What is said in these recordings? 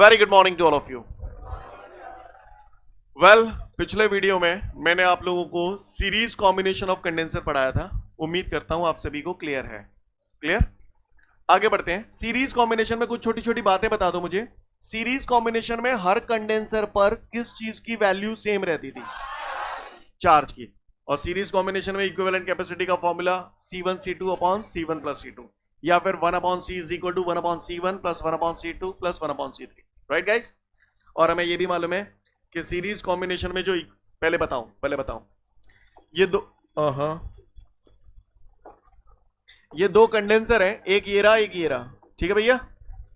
Very good morning to all of you. Well, पिछले video में मैंने आप लोगों को सीरीज कॉम्बिनेशन ऑफ कंडेंसर पढ़ाया था। उम्मीद करता हूं आप सभी को क्लियर है। क्लियर? आगे बढ़ते हैं। सीरीज कॉम्बिनेशन में कुछ छोटी छोटी बातें बता दो मुझे। सीरीज कॉम्बिनेशन में हर कंडेंसर पर किस चीज की वैल्यू सेम रहती थी? चार्ज की। और सीरीज कॉम्बिनेशन में इक्विवेलेंट कैपेसिटी का formula C1C2 upon C1 plus C2, या फिर 1 upon C is equal to 1 upon C1 plus 1 upon C2 plus 1 upon C3। Right guys? और हमें यह भी मालूम है कि सीरीज कॉम्बिनेशन में जो पहले बताऊं ये दो कंडेंसर है, एक ये रहा एक ये रहा। ठीक है भैया?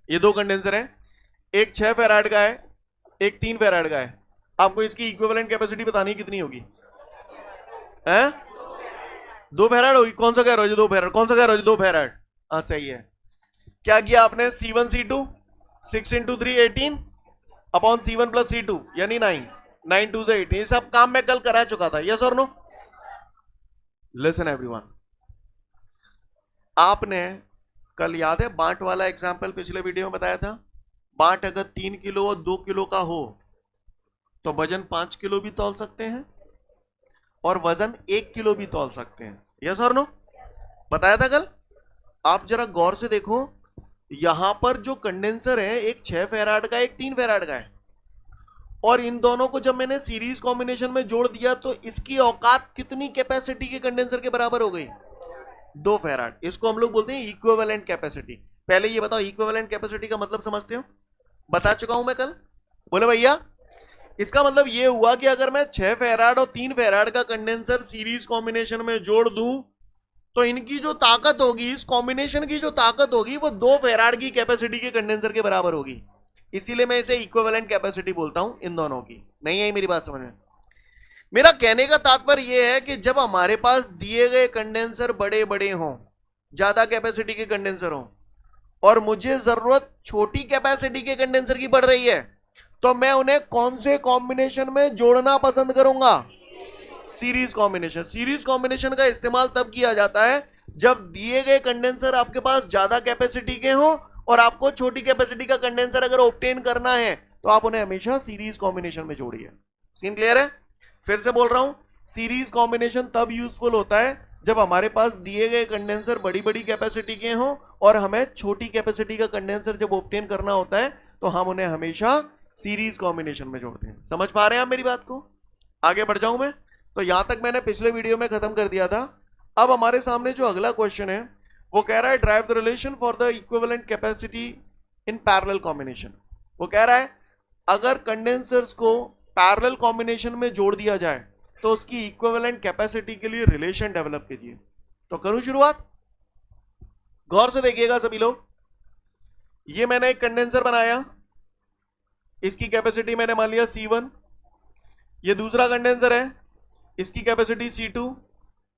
ये दो कंडेंसर है, एक 6 फैराड का है, एक 3 फैराड का है। आपको इसकी इक्विवेलेंट कैपेसिटी बतानी कितनी होगी? हैं? 2 फैराड होगी। कौन सा कह रहे हो? 2 फैराड। कौन सा कह रहे हो? 2 फैराड। हाँ सही है। क्या किया आपने? C1 C2 6 into 3 18 upon C1 plus C2 यानी 9 9 2 से 18। ये सब काम मैं कल करा चुका था। यस और नो? लिसन एवरीवन, आपने कल याद है बांट वाला एग्जाम्पल पिछले वीडियो में बताया था? बांट अगर 3 किलो और 2 किलो का हो तो वजन 5 किलो भी तौल सकते हैं और वजन 1 किलो भी तौल सकते हैं। यस और नो? बताया था कल। आप जरा गौर से देखो, यहां पर जो कंडेंसर है एक 6 फैराड का, एक 3 फैराड का है, और इन दोनों को जब मैंने सीरीज कॉम्बिनेशन में जोड़ दिया तो इसकी औकात कितनी कैपेसिटी के कंडेंसर के बराबर हो गई? 2 फैराड। इसको हम लोग बोलते हैं इक्विवेलेंट कैपेसिटी। पहले ये बताओ, इक्विवेलेंट कैपेसिटी का मतलब समझते हो? बता चुका हूं मैं कल। बोले भैया, इसका मतलब ये हुआ कि अगर मैं 6 फैराड और 3 फैराड का कंडेंसर सीरीज कॉम्बिनेशन में जोड़ दूं तो इनकी जो ताकत होगी, इस कॉम्बिनेशन की जो ताकत होगी, वो 2 फैराड की कैपेसिटी के कंडेंसर के बराबर होगी। इसीलिए मैं इसे इक्विवेलेंट कैपेसिटी बोलता हूं इन दोनों की। नहीं आई मेरी बात समझ में? मेरा कहने का तात्पर्य यह है कि जब हमारे पास दिए गए कंडेंसर बड़े बड़े हों, ज्यादा कैपेसिटी के कंडेंसर हों, और मुझे जरूरत छोटी कैपेसिटी के कंडेंसर की पड़ रही है, तो मैं उन्हें कौन से कॉम्बिनेशन में जोड़ना पसंद करूंगा? Series combination. सीरीज कॉम्बिनेशन का इस्तेमाल तब किया जाता है जब दिए गए कंडेंसर आपके पास ज्यादा कैपेसिटी के हों और आपको छोटी कैपेसिटी का कंडेंसर अगर ऑब्टेन करना है तो आप उन्हें हमेशा सीरीज कॉम्बिनेशन में जोड़िए। सीन क्लियर है? फिर से बोल रहा हूं, सीरीज कॉम्बिनेशन तब यूजफुल होता है जब हमारे पास दिए गए कंडेंसर बड़ी बड़ी कैपेसिटी के हों और हमें छोटी कैपेसिटी का कंडेंसर जब ऑब्टेन करना होता है तो हम उन्हें हमेशा सीरीज कॉम्बिनेशन में जोड़ते हैं। समझ पा रहे हैं आप मेरी बात को? आगे बढ़ जाऊं मैं? तो यहां तक मैंने पिछले वीडियो में खत्म कर दिया था। अब हमारे सामने जो अगला क्वेश्चन है वो कह रहा है drive the relation for the equivalent capacity in parallel combination. वो कह रहा है अगर कंडेंसर्स को पैरेलल कॉम्बिनेशन में जोड़ दिया जाए तो उसकी इक्विवेलेंट कैपेसिटी के लिए रिलेशन डेवलप कीजिए। तो करूं शुरुआत? गौर से देखिएगा सभी लोग। ये मैंने एक कंडेंसर बनाया, इसकी कैपेसिटी मैंने मान लिया C1। ये दूसरा कंडेंसर है, इसकी कैपेसिटी C2।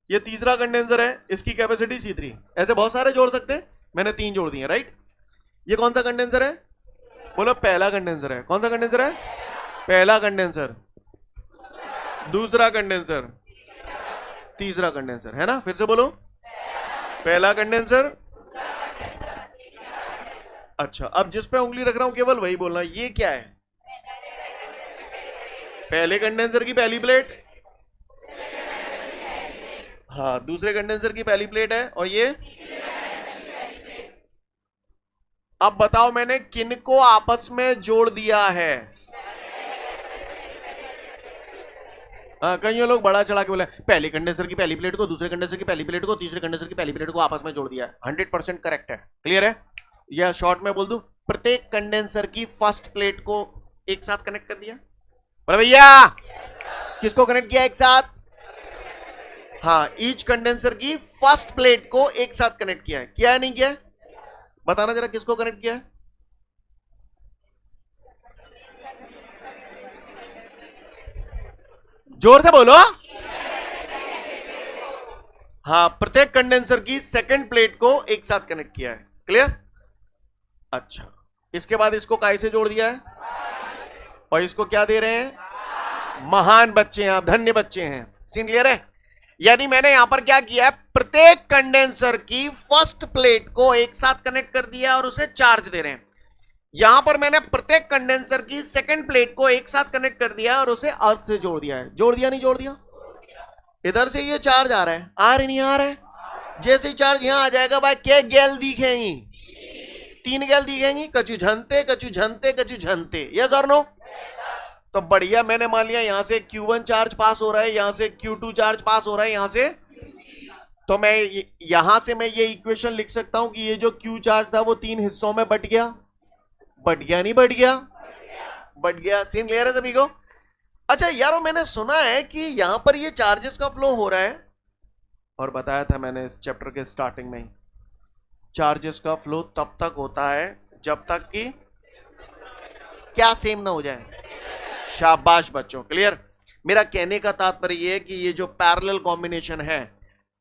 ये तीसरा कंडेंसर है, इसकी कैपेसिटी C3। ऐसे बहुत सारे जोड़ सकते हैं, मैंने 3 जोड़ दिए। राइट? ये कौन सा कंडेंसर है? बोलो पहला कंडेंसर है। कौन सा कंडेंसर है? पहला कंडेंसर, दूसरा कंडेंसर, तीसरा कंडेंसर, है ना? फिर से बोलो, पहला कंडेंसर। अच्छा, अब जिस पे उंगली रख रहा हूं केवल वही बोलना। ये क्या है? पहले कंडेंसर की पहली प्लेट। हाँ, दूसरे कंडेंसर की पहली प्लेट है। और ये? अब बताओ मैंने किनको आपस में जोड़ दिया है? कई लोग बड़ा चढ़ा के बोले पहले कंडेंसर की पहली प्लेट को, दूसरे कंडेंसर की पहली प्लेट को, तीसरे कंडेंसर की पहली प्लेट को आपस में जोड़ दिया है। 100% करेक्ट है। क्लियर है? या शॉर्ट में बोल दूं, प्रत्येक कंडेंसर की फर्स्ट प्लेट को एक साथ कनेक्ट कर दिया। बोले भैया, किसको कनेक्ट किया एक साथ? हाँ, ईच कंडेंसर की फर्स्ट प्लेट को एक साथ कनेक्ट किया है। किया है नहीं किया है? बताना जरा, किसको कनेक्ट किया है? जोर से बोलो। हाँ, प्रत्येक कंडेंसर की सेकंड प्लेट को एक साथ कनेक्ट किया है। क्लियर? अच्छा, इसके बाद इसको काहे से जोड़ दिया है? और इसको क्या दे रहे हैं? महान बच्चे हैं आप, धन्य बच्चे हैं। सीन क्लियर है? यानी मैंने यहां पर क्या किया है, प्रत्येक कंडेंसर की फर्स्ट प्लेट को एक साथ कनेक्ट कर दिया और उसे चार्ज दे रहे हैं। यहां पर मैंने प्रत्येक कंडेंसर की सेकंड प्लेट को एक साथ कनेक्ट कर दिया और उसे अर्थ से जोड़ दिया है। जोड़ दिया नहीं जोड़ दिया? इधर से ये चार्ज आ रहा है, आ रहा नहीं आ रहा है? जैसे ही चार्ज यहां आ जाएगा भाई क्या गैल दिखेंगी? 3 गैल दिखेंगी, कछु झनते कछु झनते कछु झनते, यस और नो? तो बढ़िया, मैंने मान लिया यहां से Q1 चार्ज पास हो रहा है, यहां से Q2 चार्ज पास हो रहा है, यहां से, तो मैं यहां से मैं ये इक्वेशन लिख सकता हूं कि ये जो Q चार्ज था वो 3 हिस्सों में बट गया। बट गया नहीं बट गया? बट गया। सीन क्लियर है सभी को? अच्छा यारो, मैंने सुना है कि यहां पर ये चार्जेस का फ्लो हो रहा है, और बताया था मैंने इस चैप्टर के स्टार्टिंग में ही, चार्जेस का फ्लो तब तक होता है जब तक कि क्या सेम ना हो जाए। शाबाश बच्चों, क्लियर। मेरा कहने का तात्पर्य यह है कि ये जो पैरेलल कॉम्बिनेशन है,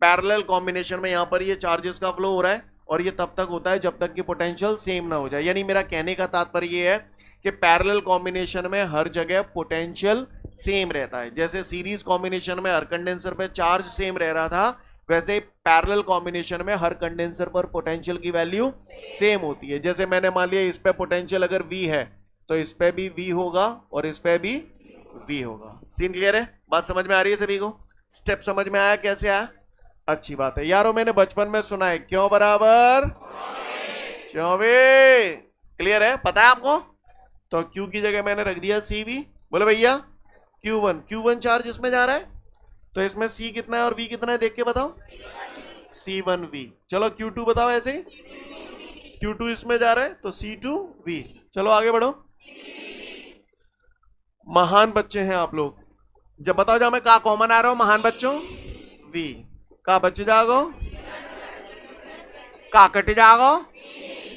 पैरेलल कॉम्बिनेशन में यहां पर ये चार्जेस का फ्लो हो रहा है, और ये तब तक होता है जब तक कि पोटेंशियल सेम ना हो जाए। यानी मेरा कहने का तात्पर्य ये है कि पैरेलल कॉम्बिनेशन में हर जगह पोटेंशियल सेम रहता है। जैसे सीरीज कॉम्बिनेशन में हर कंडेंसर पे चार्ज सेम रह रहा था, वैसे पैरेलल कॉम्बिनेशन में हर कंडेंसर पर पोटेंशियल की वैल्यू सेम होती है। जैसे मैंने मान लिया इस पे पोटेंशियल अगर V है तो इस पे भी V होगा और इस पे भी V होगा। सीन क्लियर है? बात समझ में आ रही है सभी को? स्टेप समझ में आया? कैसे आया? अच्छी बात है यारो। मैंने बचपन में सुना है क्यों बराबर 24। क्लियर है? पता है आपको? तो Q की जगह मैंने रख दिया CV। बोले भैया Q1 चार्ज इसमें जा रहा है, तो इसमें C कितना है और V कितना है देख के बताओ। C1V। चलो Q2 बताओ ऐसे ही। Q2 इसमें जा रहा है तो C2V। चलो आगे बढ़ो। महान बच्चे हैं आप लोग। जब बताओ जब मैं कहा कॉमन आ रहा हूं महान बच्चों, V का बच्चे जागो, का कट जागो,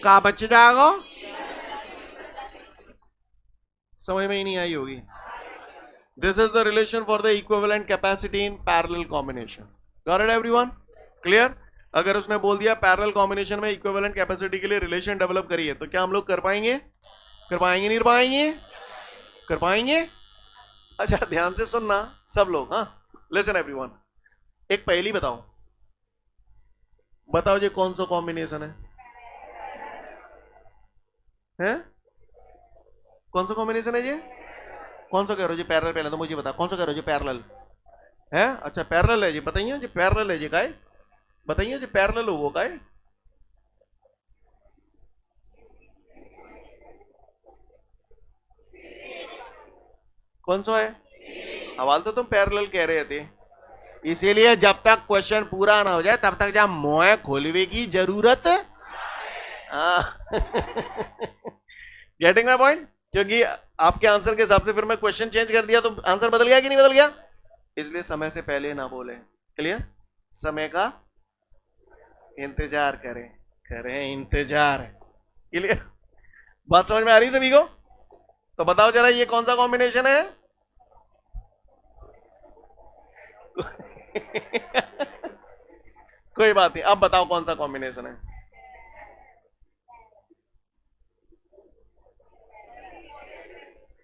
का बच्चे जागो। समझ में ही नहीं आई होगी। This is the relation for the equivalent capacity in parallel combination. Got it everyone? Clear? अगर उसने बोल दिया पैरेलल कॉम्बिनेशन में इक्विवेलेंट कैपेसिटी के लिए रिलेशन डेवलप करिए, तो क्या हम लोग कर पाएंगे? कर पाएंगे नहीं पाएंगे? कर पाएंगे। अच्छा ध्यान से सुनना सब लोग, हाँ लिसन एवरीवन। एक पहेली बताओ, बताओ ये कौन सा कॉम्बिनेशन है? हैं? कौन सा कॉम्बिनेशन है ये? कौन सा कह रहे हो जी? पैरेलल? पहले तो मुझे बता कौन सा कह रहे हो जी? पैरेलल है? अच्छा पैरेलल है जी, बताइए जी पैरेलल है जी। काय बताइए जी पैरेलल हो काय? कौन सा है? हवाल तो तुम पैरेलल कह रहे थे, इसीलिए जब तक क्वेश्चन पूरा ना हो जाए तब तक जहां मोह खोलवे की जरूरत। Getting my point? क्योंकि आपके आंसर के हिसाब से फिर मैं क्वेश्चन चेंज कर दिया तो आंसर बदल गया कि नहीं बदल गया? इसलिए समय से पहले ना बोले। क्लियर? समय का इंतजार करें, करें इंतजार। क्लियर? बात समझ में आ रही सभी को? तो बताओ जरा ये कौन सा कॉम्बिनेशन है? कोई बात नहीं, अब बताओ कौन सा कॉम्बिनेशन है?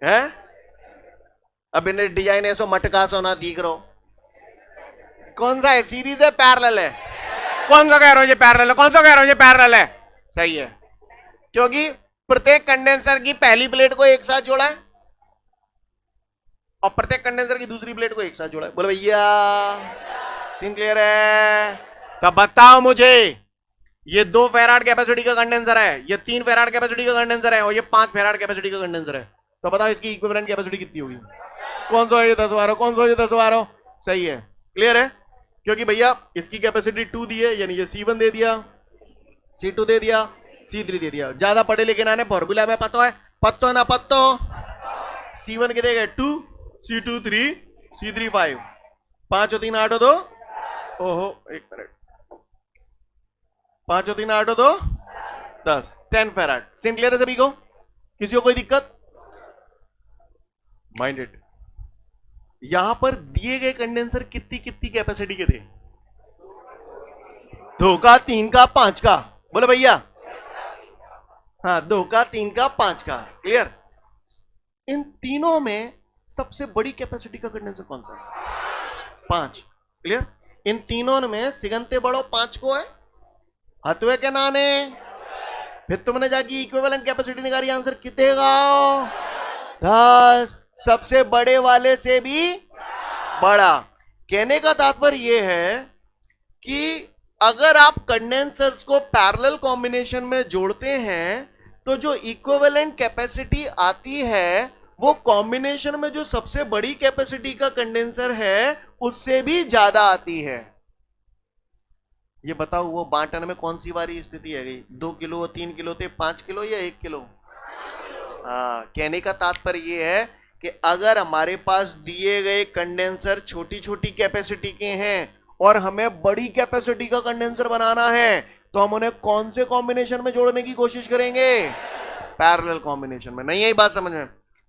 हैं? अब इन्हें डिजाइन ऐसा मटका सोना दिख रहा। कौन सा है? सीरीज है पैरेलल है? कौन सा कह रहे हो ये पैरेलल है? कौन सा कह रहे हो ये पैरेलल है? सही है, क्योंकि प्रत्येक कंडेंसर की पहली प्लेट को एक साथ जोड़ा है और प्रत्येक कंडेंसर की दूसरी प्लेट को एक साथ जोड़ा है। बोले भैया सीन क्लियर है? तो बताओ मुझे, ये 2 फेराड कैपेसिटी का कंडेंसर है, ये 3 फेराड कैपेसिटी का कंडेंसर है और ये 5 फेराड कैपेसिटी का कंडेंसर है। तो बताओ इसकी इक्विवेलेंट कैपेसिटी कितनी होगी? कौन सा है ये? 10 कौन सा है ये? 10 सही है। क्लियर है? क्योंकि भैया इसकी कैपेसिटी 2 दी है, यानी ये C1 दे दिया, C2 दे दिया, C3 दे दिया। ज्यादा पढ़े लिखे ना फॉर्मूला में पता है, पत्तो ना पत्तो। C1 के देगा 2, C2 3, C3 5, 5 और 3 8 और 2, ओहो एक मिनट, 5 और 3 8 और 2 10, 10 फेराड। सीन क्लियर है सभी को? किसी को कोई दिक्कत? माइंडेड। यहां पर दिए गए कंडेंसर कितनी कितनी कैपेसिटी के थे? 2 का, 3 का, 5 का। बोले भैया हाँ 2 का, 3 का, 5 का। क्लियर? इन तीनों में सबसे बड़ी कैपेसिटी का कंडेंसर कौन सा है? 5। क्लियर? इन तीनों में सिगंते बड़ो 5 को है, हतवे के नाने फिर तुमने जाके इक्विवेलेंट कैपेसिटी निकाली, आंसर कितने का? 10। सबसे बड़े वाले से भी बड़ा। कहने का तात्पर्य यह है कि अगर आप कंडेंसर्स को पैरेलल कॉम्बिनेशन में जोड़ते हैं तो जो इक्विवेलेंट कैपेसिटी आती है वो कॉम्बिनेशन में जो सबसे बड़ी कैपेसिटी का कंडेंसर है उससे भी ज्यादा आती है। ये बताओ वो बांटने में कौन सी वाली स्थिति है गई? 2 किलो, 3 किलो थे, 5 किलो या 1 किलो? हाँ, कहने का तात्पर्य ये है कि अगर हमारे पास दिए गए कंडेंसर छोटी छोटी कैपेसिटी के हैं और हमें बड़ी कैपेसिटी का कंडेंसर बनाना है तो हम उन्हें कौन से कॉम्बिनेशन में जोड़ने की कोशिश करेंगे? पैरेलल कॉम्बिनेशन में। नहीं, यही बात समझ में?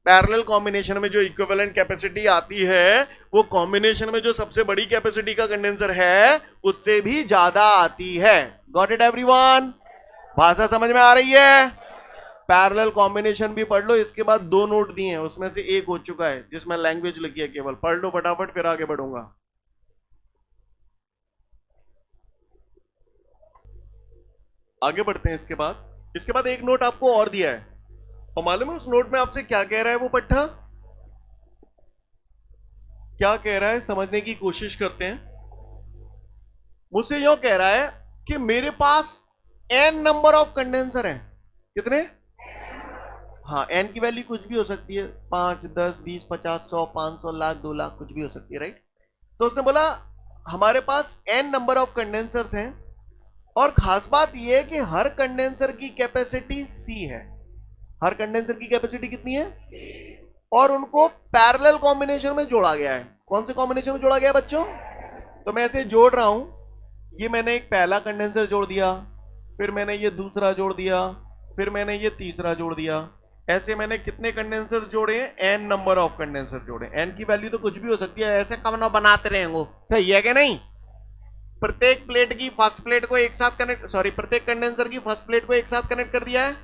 पैरेलल कॉम्बिनेशन में जो इक्विवेलेंट कैपेसिटी आती है वो कॉम्बिनेशन में जो सबसे बड़ी कैपेसिटी का कंडेंसर है उससे भी ज्यादा आती है। Got it everyone? भाषा समझ में आ रही है? पैरेलल कॉम्बिनेशन भी पढ़ लो। इसके बाद 2 नोट दिए हैं, उसमें से एक हो चुका है जिसमें लैंग्वेज लिखी है, केवल पढ़ लो फटाफट, फिर आगे बढ़ूंगा। आगे बढ़ते हैं। इसके बाद एक नोट आपको और दिया है, और मालूम है उस नोट में आपसे क्या कह रहा है? वो पट्टा क्या कह रहा है समझने की कोशिश करते हैं। मुझसे यूं कह रहा है कि मेरे पास n नंबर ऑफ कंडेंसर हैं। कितने? हाँ, n की वैल्यू कुछ भी हो सकती है, 5, 10, 20, 50, 100, 500, लाख, 2 लाख, कुछ भी हो सकती है, राइट? तो उसने बोला हमारे पास n नंबर ऑफ कंडेंसर्स हैं और खास बात यह है कि हर कंडेंसर की कैपेसिटी C है। हर कंडेंसर की कैपेसिटी कितनी है? और उनको पैरेलल कॉम्बिनेशन में जोड़ा गया है। कौन से कॉम्बिनेशन में जोड़ा गया है बच्चों? तो मैं ऐसे जोड़ रहा हूं, ये मैंने एक पहला कंडेंसर जोड़ दिया, फिर मैंने ये दूसरा जोड़ दिया, फिर मैंने ये तीसरा जोड़ दिया। ऐसे मैंने कितने कंडेंसर जोड़े हैं? n नंबर ऑफ कंडेंसर जोड़े। n की वैल्यू तो कुछ भी हो सकती है, ऐसे कम ना बनाते रहेंगे। सही है कि नहीं? प्रत्येक प्लेट की फर्स्ट प्लेट को एक साथ कनेक्ट, सॉरी, प्रत्येक कंडेंसर की फर्स्ट प्लेट को एक साथ कनेक्ट कर दिया है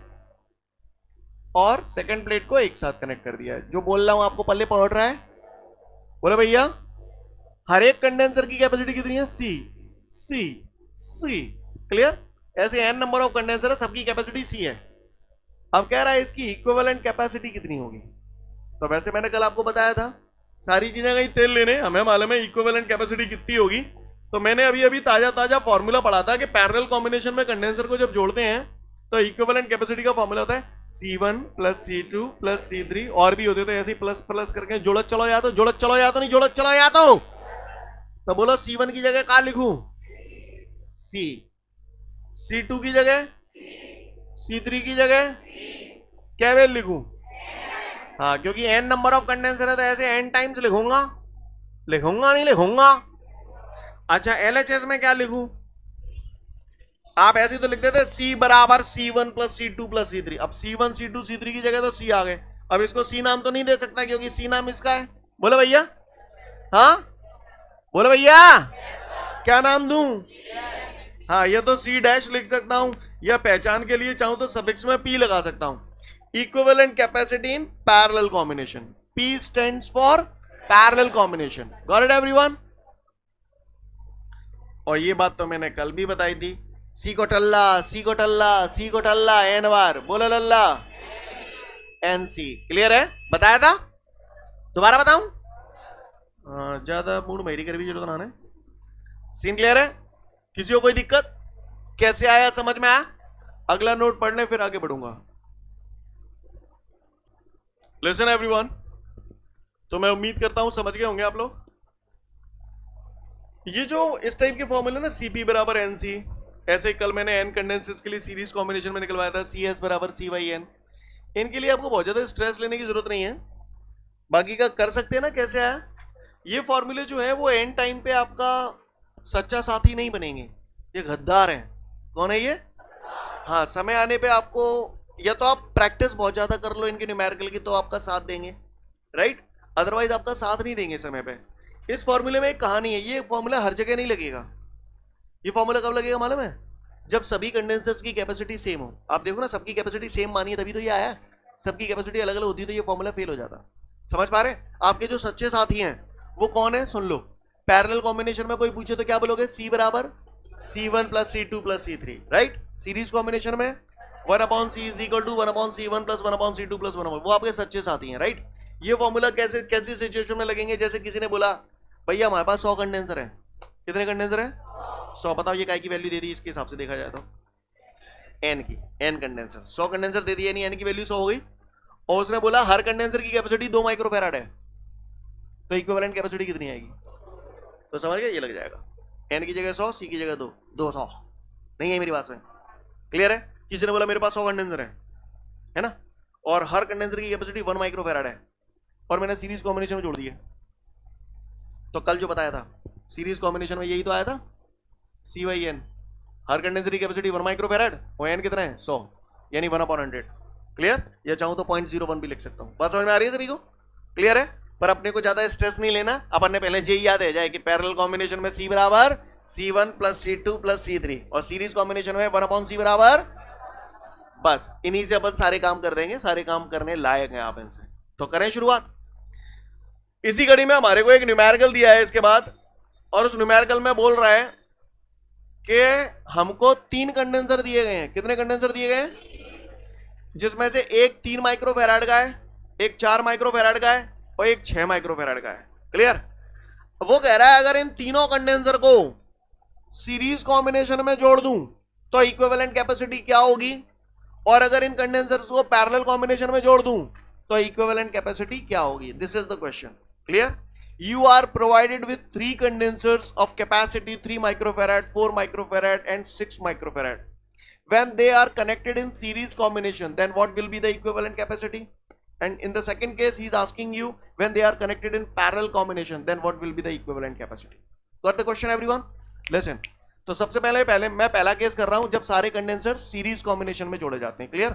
और सेकंड प्लेट को एक साथ कनेक्ट कर दिया है। जो बोल रहा हूं आपको पल्ले पहुंच रहा है? बोले भैया, हर एक कंडेंसर की कैपेसिटी कितनी है? C, C, C। क्लियर? ऐसे n नंबर ऑफ कंडेंसर है, सबकी कैपेसिटी C है। अब कह रहा है इसकी इक्विवेलेंट कैपेसिटी कितनी होगी? तो वैसे मैंने कल आपको बताया था, सारी चीजें कहीं तेल लेने, हमें मालूम है इक्विवेलेंट कैपेसिटी कितनी होगी। तो मैंने अभी ताजा फॉर्मूला पढ़ा था कि पैरेलल कॉम्बिनेशन में कंडेंसर को जब जोड़ते हैं तो इक्विवेलेंट कैपेसिटी का फॉर्मूला होता है C1 plus C2 plus C3, और भी होते थे ऐसे प्लस प्लस करके जोड़त चलो या तो नहीं जोड़त चलो या तो बोलो C1 की जगह क्या लिखूं? C, C2 की जगह, C3 की जगह क्या वैल्यू लिखूं? हाँ, क्योंकि n नंबर ऑफ कंडेंसर है तो ऐसे n टाइम्स लिखूंगा नहीं लिखूंगा। अच्छा, LHS में क्या लिखूं? आप ऐसे तो लिख देते C बराबर C1 plus C2 plus C3। अब C1 C2 C3 की जगह तो C आ गए। अब इसको C नाम तो नहीं दे सकता क्योंकि C नाम इसका है। बोलो भैया, हाँ बोलो भैया, क्या नाम दूं? हाँ, ये तो C डैश लिख सकता हूं, या पहचान के लिए चाहूं तो सफिक्स में P लगा सकता हूं। Equivalent capacity in parallel combination, P stands for parallel combination. Got it everyone? और ये बात तो मैंने कल भी बताई थी। C को टल्ला n बार, बोलो लल्ला, NC। क्लियर है? बताया था? दोबारा बताऊं? ज्यादा मूड मेरी कर भी जरूरत ना। सीन क्लियर है? किसी को कोई दिक्कत? कैसे आया, समझ में आया? अगला नोट पढ़ने फिर आगे बढ़ूंगा। लिसन एवरीवन, तो मैं उम्मीद करता हूं समझ गए होंगे आप लोग। ये जो इस टाइप के फॉर्मूले ना, Cp बराबर NC, ऐसे कल मैंने n कंडेंसर्स के लिए सीरीज कॉम्बिनेशन में निकलवाया था, CS बराबर C/n। इनके लिए आपको बहुत ज्यादा स्ट्रेस लेने की जरूरत नहीं है, बाकी का कर सकते हैं ना। कैसे आया? ये फॉर्मूले जो है वो एंड टाइम पे आपका सच्चा साथी नहीं बनेंगे, ये गद्दार हैं। कौन है ये? हाँ, समय आने पे आपको, या तो आप प्रैक्टिस बहुत ज्यादा कर लो इनके न्यूमेरिकल की तो आपका साथ देंगे, राइट? अदरवाइज आपका साथ नहीं देंगे समय पे। इस फॉर्मूले में एक कहानी है, ये फॉर्मूला हर जगह नहीं लगेगा। ये फॉर्मूला कब लगेगा मालूम है? जब सभी कंडेंसर्स की कैपेसिटी सेम हो। आप देखो ना, सबकी कैपेसिटी सेम मानी है तभी तो ये आया। सबकी कैपेसिटी अलग अलग होती है तो ये फॉर्मूला फेल हो जाता। समझ पा रहे? आपके जो सच्चे साथी हैं वो कौन है? सुन लो, पैरेलल कॉम्बिनेशन में कोई पूछे तो क्या बोलोगे? C बराबर C1 plus C2 plus C3, right? Series combination में 1/c = 1/c1 + 1/c2 + 1, वो आपके सच्चे साथी हैं, राइट। ये फॉर्मूला कैसे कैसी सिचुएशन में लगेंगे, जैसे किसी ने बोला भैया हमारे पास 100 कंडेंसर है। कितने कंडेंसर है? 100। बताओ ये काय की वैल्यू दे दी इसके हिसाब से देखा जाए तो n की, n कंडेंसर, 100 कंडेंसर दे दिए, n की वैल्यू 100 हो गई। और उसने बोला हर कंडेंसर की कैपेसिटी 2 माइक्रोफैराड है, तो इक्विवेलेंट कैपेसिटी कितनी आएगी? तो समझ गए, ये लग जाएगा n की जगह 100, c की जगह 200। नहीं है मेरी बात में? क्लियर है? किसी ने बोला मेरे पास 100 कंडेंसर है ना, और हर कंडेंसर की कैपेसिटी 1 माइक्रोफैराड है, और मैंने सीरीज कॉम्बिनेशन में जोड़ दिए। तो कल जो बताया था सीरीज कॉम्बिनेशन में यही तो आया था, C/n, हर कंडेंसर की कैपेसिटी 1 माइक्रोफैराड और n कितना है? 100, यानी 1/100। क्लियर? या चाहूं तो 0.01 भी लिख सकता हूं। बात समझ में आ रही है सभी को? क्लियर है? पर अपने को ज्यादा स्ट्रेस नहीं लेना, अपन ने पहले यही याद है जाए कि पैरेलल कॉम्बिनेशन में C = C1 + C2 + C3, और सीरीज कॉम्बिनेशन में 1/c बराबर, बस इन्हीं से अपन सारे काम कर देंगे, सारे काम करने लायक हैं आप इनसे। तो करें शुरुआत। इसी घड़ी में हमारे को एक न्यूमेरिकल दिया है इसके बाद, और उस न्यूमेरिकल में बोल रहा है कि हमको 3 कंडेंसर दिए गए हैं। कितने कंडेंसर दिए गए हैं? जिसमें से एक 3 माइक्रोफैराड का है, एक 4 माइक्रोफैराड का है, और एक 6 माइक्रोफैराड का है। क्लियर? वो कह रहा है अगर इन तीनों कंडेंसर को सीरीज कॉम्बिनेशन में जोड़ दूं तो इक्विवेलेंट कैपेसिटी क्या होगी, और अगर इन कंडेंसर्स को पैरेलल कॉम्बिनेशन में जोड़ दूं तो इक्विवेलेंट कैपेसिटी क्या होगी। This is the question. Clear? You are provided with 3 condensers of capacity 3 microfarad, 4 microfarad and 6 microfarad. When they are connected in series combination, then what will be the equivalent capacity? And in the second case, he is asking you when they are connected in parallel combination, then what will be the equivalent capacity? Got the question everyone? Listen. तो सबसे पहले मैं पहला case कर रहा हूं जब सारे कंडेंसर सीरीज कॉम्बिनेशन में जोड़े जाते हैं। क्लियर?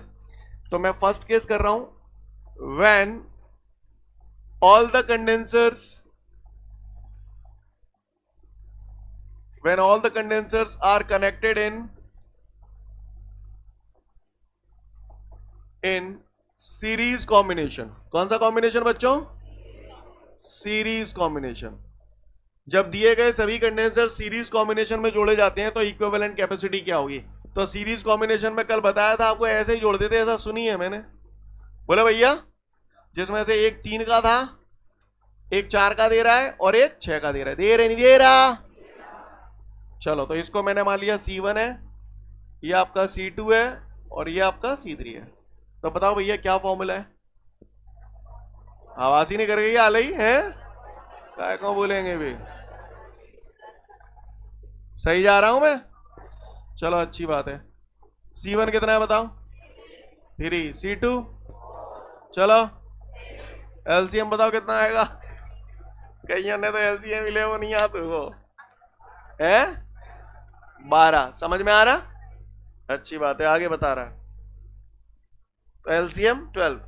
तो मैं फर्स्ट केस कर रहा हूं when all the condensers are connected in series combination। कौन सा कॉम्बिनेशन बच्चों? Series combination. जब दिए गए सभी कंडेंसर सीरीज कॉम्बिनेशन में जोड़े जाते हैं तो इक्विवेलेंट कैपेसिटी क्या होगी? तो सीरीज कॉम्बिनेशन में कल बताया था आपको, ऐसे ही जोड़ देते, ऐसा सुनी है मैंने। बोला भैया जिसमें से एक 3 का था, एक 4 का दे रहा है और एक 6 का दे रहा है। दे रहे नहीं दे रहा? चलो तो इसको मैंने मान लिया C1 है, ये आपका C2 है और ये आपका C3 है। तो बताओ भैया क्या फॉर्मूला है? आवाज ही नहीं कर गई हाल ही है, क्या को बोलेंगे भी? सही जा रहा हूं मैं? चलो अच्छी बात है। C1 कितना है बताओ? 3। C2 चलो LCM बताओ कितना आएगा? कईयों ने तो LCM मिले वो नहीं आता वो है 12। समझ में आ रहा? अच्छी बात है, आगे बता रहा है। तो LCM 12।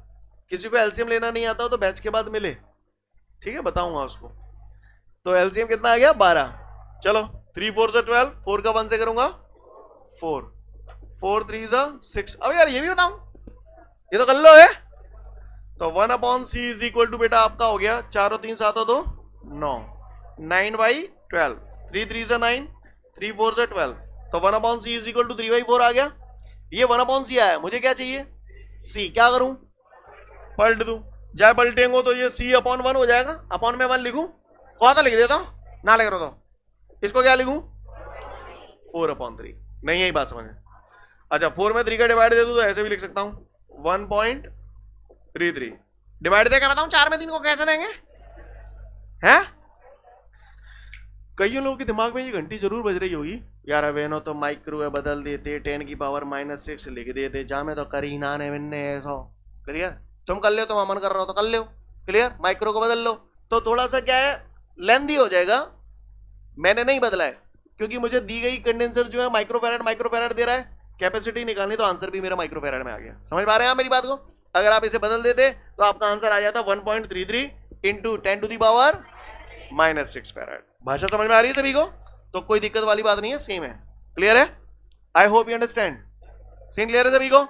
किसी को LCM लेना नहीं आता हो तो बैच के बाद मिले, ठीक है, बताऊंगा उसको। तो LCM कितना आ गया? 12। चलो 3 4 से 12, 4 का 1 से करूंगा 4, 4 3 से 6। अब यार ये भी बताऊं, ये तो कर लो है। तो 1/c = बेटा आपका हो गया 4 और 3 7 और 2 9, 9/12। 3 3 से 9, 3 4 से 12, तो 1/c = 3/4 आ गया। ये 1/c आया, मुझे क्या चाहिए? c। क्या करूं? पलट दूं। जाए पलटेंगे तो ये c/1 हो जाएगा। अपॉन में 1 लिखूं? कौन सा लिख देता हूं ना, लिख रहा तो इसको क्या लिखूं? 4/3। नहीं यही बात समझ में? अच्छा 4 में 3 का डिवाइड दे दूं तो ऐसे भी लिख सकता हूं 1.33। डिवाइड दे के बताऊं 4 में 3 को कैसे देंगे? हैं? कई लोगों के दिमाग में ये घंटी जरूर बज रही होगी, यार अवेनो तो माइक्रोवेव बदल देते, 10⁻⁻6 लिख देते, जामे तो करी ना ने विन्ने ऐसा। क्लियर? तुम कर लो, तुम अमन कर रहा हो तो कर लो। क्लियर? माइक्रो को बदल लो तो थोड़ा सा क्या है, लेंथी हो जाएगा। मैंने नहीं बदला है क्योंकि मुझे दी गई कंडेंसर जो है माइक्रोफैराड दे रहा है, कैपेसिटी निकालनी तो आंसर भी मेरा माइक्रोफैराड में आ गया। समझ पा रहे हैं आप मेरी बात को? अगर आप इसे बदल देते तो आपका आंसर आ जाता 1.33 × 10⁻⁻6 फैराड। भाषा समझ में आ रही है सभी को? तो कोई दिक्कत वाली बात नहीं है, सेम है। क्लियर है? I hope you understand. Scene clear है सभी को?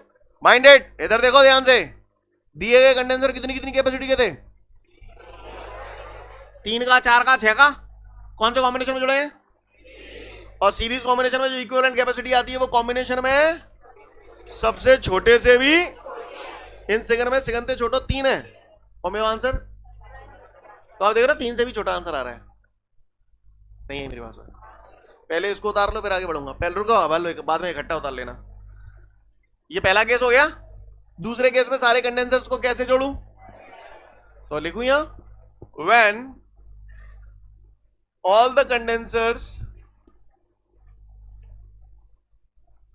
माइंडेड? इधर देखो ध्यान से। दिए गए कंडेंसर कितनी कितनी कैपेसिटी के थे? 3 का, 4 का, 6 का। कौन से कॉम्बिनेशन में जुड़े हैं? और सीरीज कॉम्बिनेशन में जो इक्विवेलेंट कैपेसिटी आती है वो कॉम्बिनेशन में सबसे छोटे से भी इन सेकंड में सेकंड से छोटा 3 है और मेरा आंसर, तो आप देख रहे हो 3 से भी छोटा आंसर आ रहा है। नहीं है मेरी बात, पहले इसको उतार लो फिर आगे बढ़ूंगा। पहले रुको, बाद में इकट्ठा उतार लेना। ये पहला केस हो गया। दूसरे केस में सारे कंडेंसर्स को कैसे जोड़ूं? तो लिखूं यहां when all the condensers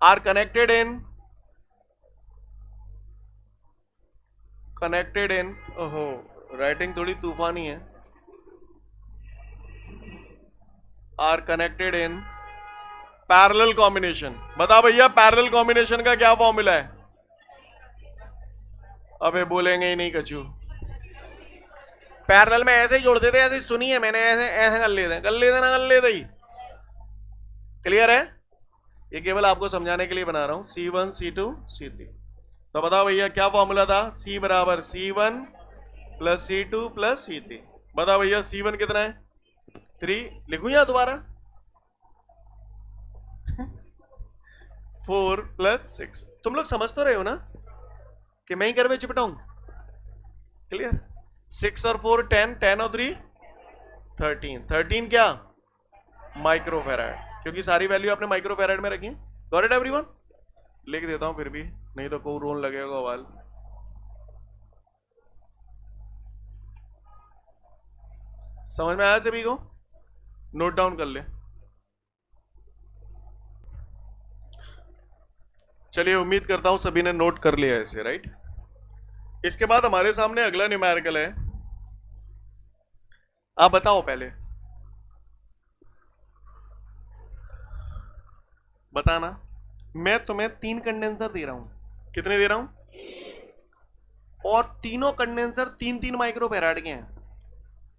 are connected in ओहो राइटिंग थोड़ी तूफानी है, are connected in parallel combination. बता भैया पैरेलल कॉम्बिनेशन का क्या फॉर्मूला है? अबे बोलेंगे ही नहीं कचू। पैरेलल में ऐसे ही जोड़ देते, ऐसे ही सुनी है मैंने, ऐसे ऐसे कर लेते ही। क्लियर है? ये केवल आपको समझाने के लिए बना रहा हूं। C1 C2 C3। तो बताओ भैया क्या फॉर्मूला था? C बराबर C1 plus C2 plus C3। बताओ भैया C1 कितना है? 3। लिखूं या दोबारा? 4 प्लस 6। तुम लोग समझ तो रहे हो ना कि मैं ही घर में चिपटाऊं? क्लियर? 6 और 4 10, 10 और 3 13। 13 क्या? माइक्रोफैराड, क्योंकि सारी वैल्यू आपने माइक्रोफैराड में रखी। Got it everyone? लिख देता हूं फिर भी, नहीं तो कोई रोन लगेगा वाल। समझ में आया सभी को? नोट डाउन कर ले। चलिए उम्मीद करता हूं सभी ने नोट कर लिया ऐसे, राइट? इसके बाद हमारे सामने अगला न्यूमेरिकल है। आप बताओ पहले, बताना। मैं तुम्हें 3 कंडेंसर दे रहा हूं। कितने दे रहा हूं? और तीनों कंडेंसर 3-3 माइक्रोफैराड के हैं।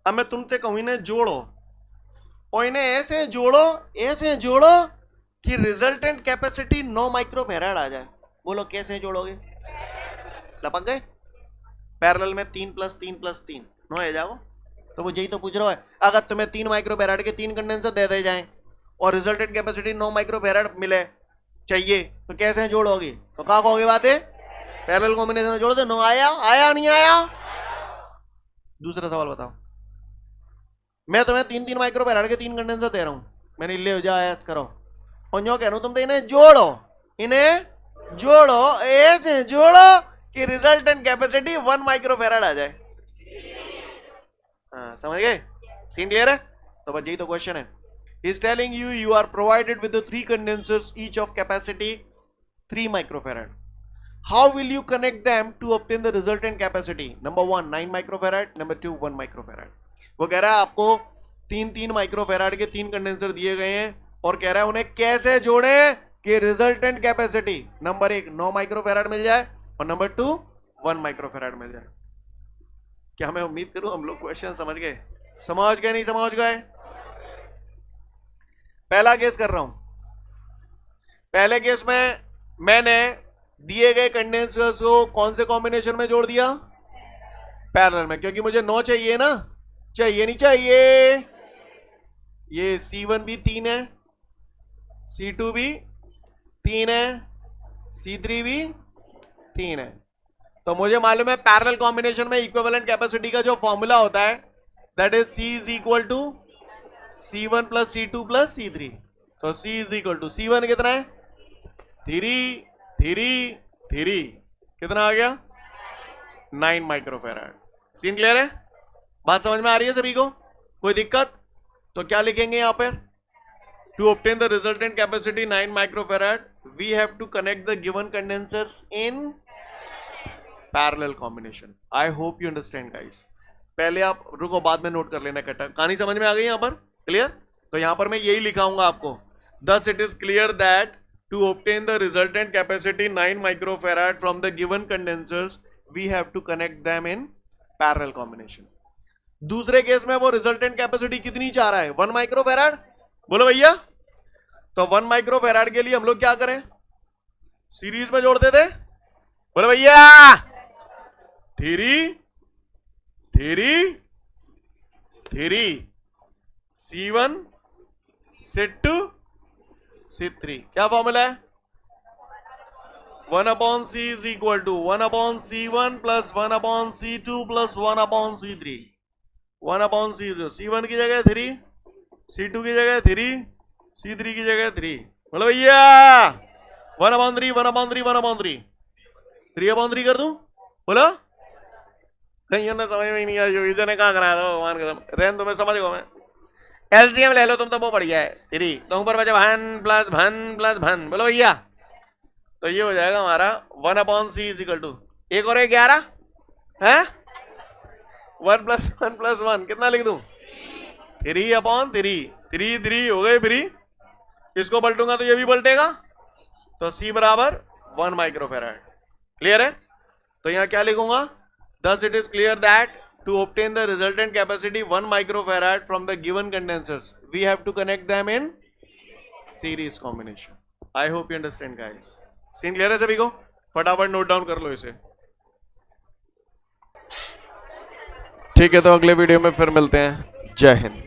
अब मैं तुमसे कहूं इन्हें जोड़ो, और इन्हें ऐसे जोड़ो कि रिजल्टेंट कैपेसिटी 9 माइक्रोफैराड आ जाए। बोलो कैसे जोड़ोगे? लपक गए? पैरेलल में 3 प्लस 3 प्लस 3 9 आ जाओ। तो मुझे ही तो पूछ रहा है, अगर तुम्हें 3 माइक्रोफैराड के 3 कंडेंसर दे दिए जाएं और रिजल्टेंट कैपेसिटी 9 माइक्रोफैराड मिले चाहिए, तो कैसे जोड़ोगे? तो कहा कहोगे बातें? पैरेलल कॉम्बिनेशन में जोड़ दो। 9 आया नहीं आया? दूसरा सवाल बताओ। मैं तुम्हें 3-3 माइक्रोफैराड के 3 कंडेंसर दे रहा हूं, मैंने ले जाओ ऐस करो, और जो कह रहा हूं तुम तो इन्हें जोड़ो ऐसे जोड़ो कि रिजल्टेंट कैपेसिटी 1 माइक्रोफैराड आ जाए। हाँ, समझ गए? सीन क्लियर है? तो बस यही तो क्वेश्चन है। He is telling you you are provided with the 3 condensers each of capacity 3 microfarad. How will you connect them to obtain the resultant capacity? Number 1 9 microfarad, number 2 1 microfarad. वो कह रहा है आपको 3-3 माइक्रोफैराड के 3 कंडेंसर दिए गए हैं और कह रहा है उन्हें कैसे जोड़े कि रिजल्टेंट कैपेसिटी नंबर 1 9 माइक्रोफैराड मिल जाए और नंबर 2 1 माइक्रोफैराड मिल जाए। क्या मैं उम्मीद करूं हम लोग क्वेश्चन समझ गए? समझ गए नहीं समझ गए? पहला केस कर रहा हूं। पहले केस में मैंने दिए गए कंडेंसर्स को कौन से कॉम्बिनेशन में जोड़ दिया? पैरेलल में, क्योंकि मुझे 9 चाहिए ना, चाहिए नहीं चाहिए? ये C1 भी 3 है, C2 भी 3 है, C3 भी 3 है। तो मुझे मालूम है पैरेलल कॉम्बिनेशन में इक्विवेलेंट कैपेसिटी का जो फॉर्मूला होता है that is C is equal to C1 plus C2 plus C3। तो C is equal to C1 कितना है? 3 कितना आ गया? 9 माइक्रोफैराड। सीन क्लियर है? बात समझ में आ रही है सभी को? कोई दिक्कत? तो क्या लिखेंगे यहां पर? To obtain the resultant capacity 9 microfarad we have to connect the given condensers in parallel combination. I hope you understand guys. पहले आप रुको, बाद में नोट कर लेना इकट्ठा। कहानी समझ में आ गई यहां पर? क्लियर? तो यहां पर मैं यही लिखाऊंगा आपको। Thus it is clear that to obtain the resultant capacity 9 microfarad from the given condensers we have to connect them in parallel combination. दूसरे केस में वो रिजल्टेंट कैपेसिटी कितनी चाह रहा है? 1 माइक्रोफैराड। बोलो भैया। तो 1 माइक्रोफैराड के लिए हम लोग क्या करें? सीरीज में जोड़ते थे। बोलो भैया। 3 C1 C2 C3। क्या फॉर्मूला है? 1/c is equal to 1/c1 plus 1/c2 plus 1/c3. 1/c is c1 की जगह 3, c2 की जगह 3, c3 की जगह 3. बोलो भैया 1/3 1/3 1/3 3/3 कर दूं? बोलो कहीं ने समझ में नहीं आया. युजन ने कहा कराया था भगवान कसम. रेन तुम्हें समझ गो. मैं एलसीएम ले लो तुम तो वो बढ़िया है. 3 तो ऊपर बचा भन प्लस भन प्लस भन. बोलो भैया तो ये हो जाएगा हमारा 1/c इज इक्वल टू एक और एक 11 है 1 + 1 + 1 कितना लिख दूं 3/3. 3 3 हो गए फ्री. इसको पलटूंगा तो ये भी पलटेगा तो c बराबर 1 माइक्रोफेराड. क्लियर है. तो यहां क्या लिखूंगा. Thus it is clear that to obtain the resultant capacity 1 microfarad from the given condensers, we have to connect them in series combination. I hope you understand guys. Scene clear है सभी को. फटाफट note down कर लो इसे. ठीक है तो अगले वीडियो में फिर मिलते हैं. जय हिंद.